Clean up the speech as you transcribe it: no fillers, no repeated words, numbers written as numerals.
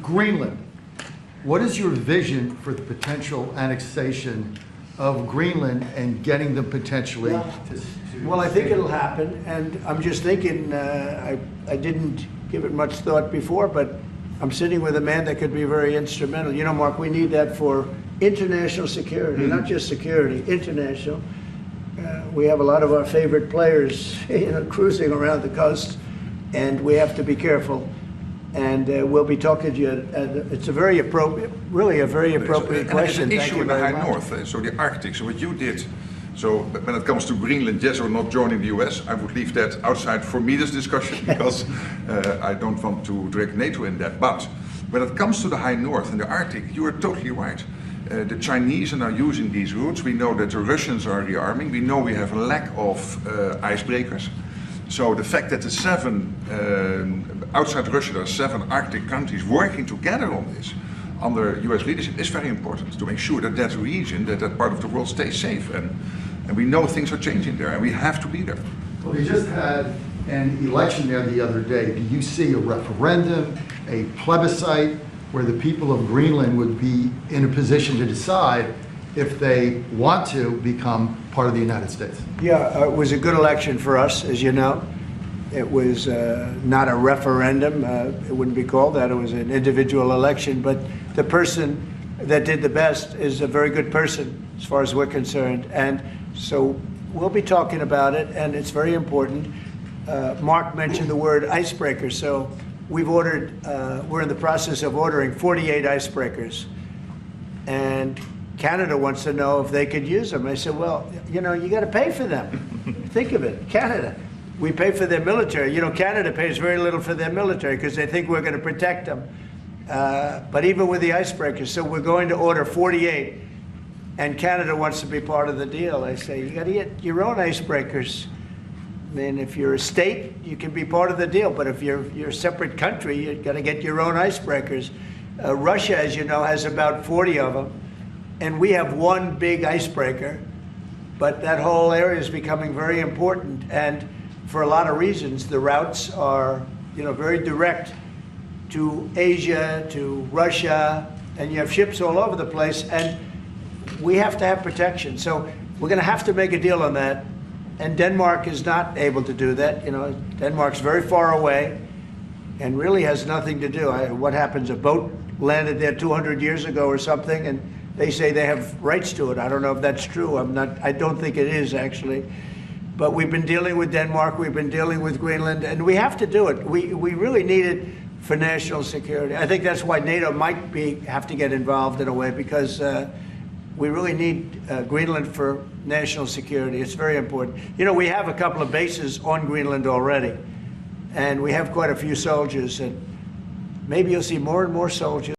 Greenland. What is your vision for the potential annexation of Greenland and getting them potentially to Well, I think it'll happen, and I'm just thinking, I didn't give it much thought before, but I'm sitting with a man that could be very instrumental. You know, Mark, we need that for international security, not just security, international. We have a lot of our favorite players, cruising around the coast, and we have to be careful. And we'll be talking to you. It's a very appropriate, really a very appropriate question. There's an issue in the high north, so the Arctic. So what you did, so when it comes to Greenland, yes or not joining the US, I would leave that outside for me this discussion because I don't want to drag NATO in that. But when it comes to the high north and the Arctic, you are totally right. The Chinese are now using these routes. We know that the Russians are rearming. We know we have a lack of icebreakers. So the fact that the outside Russia, there are 7 Arctic countries working together on this under US leadership is very important to make sure that that region, that part of the world stays safe. And we know things are changing there and we have to be there. Well, we just had an election there the other day. Do you see a referendum, a plebiscite, where the people of Greenland would be in a position to decide if they want to become part of the United States? Yeah, it was a good election for us, as you know. It was not a referendum. It wouldn't be called that. It was an individual election. But the person that did the best is a very good person, as far as we're concerned. And so we'll be talking about it, and it's very important. Mark mentioned the word icebreaker. So we've ordered, we're in the process of ordering 48 icebreakers. And Canada wants to know if they could use them. I said, well, you know, you got to pay for them. Think of it, Canada. We pay for their military. You know, Canada pays very little for their military because they think we're going to protect them. But even with the icebreakers, so we're going to order 48, and Canada wants to be part of the deal. I say, you got to get your own icebreakers. I mean, if you're a state, you can be part of the deal. But if you're a separate country, you got to get your own icebreakers. Russia, as you know, has about 40 of them. And we have one big icebreaker, but that whole area is becoming very important. And for a lot of reasons, the routes are, you know, very direct to Asia, to Russia, and you have ships all over the place, and we have to have protection. So we're going to have to make a deal on that. And Denmark is not able to do that. You know, Denmark's very far away and really has nothing to do. What happens? A boat landed there 200 years ago or something, and they say they have rights to it. I don't know if that's true. I don't think it is, actually. But we've been dealing with Denmark, we've been dealing with Greenland, and we have to do it. We really need it for national security. I think that's why NATO might have to get involved in a way, because we really need Greenland for national security. It's very important. You know, we have a couple of bases on Greenland already, and we have quite a few soldiers, and maybe you'll see more and more soldiers.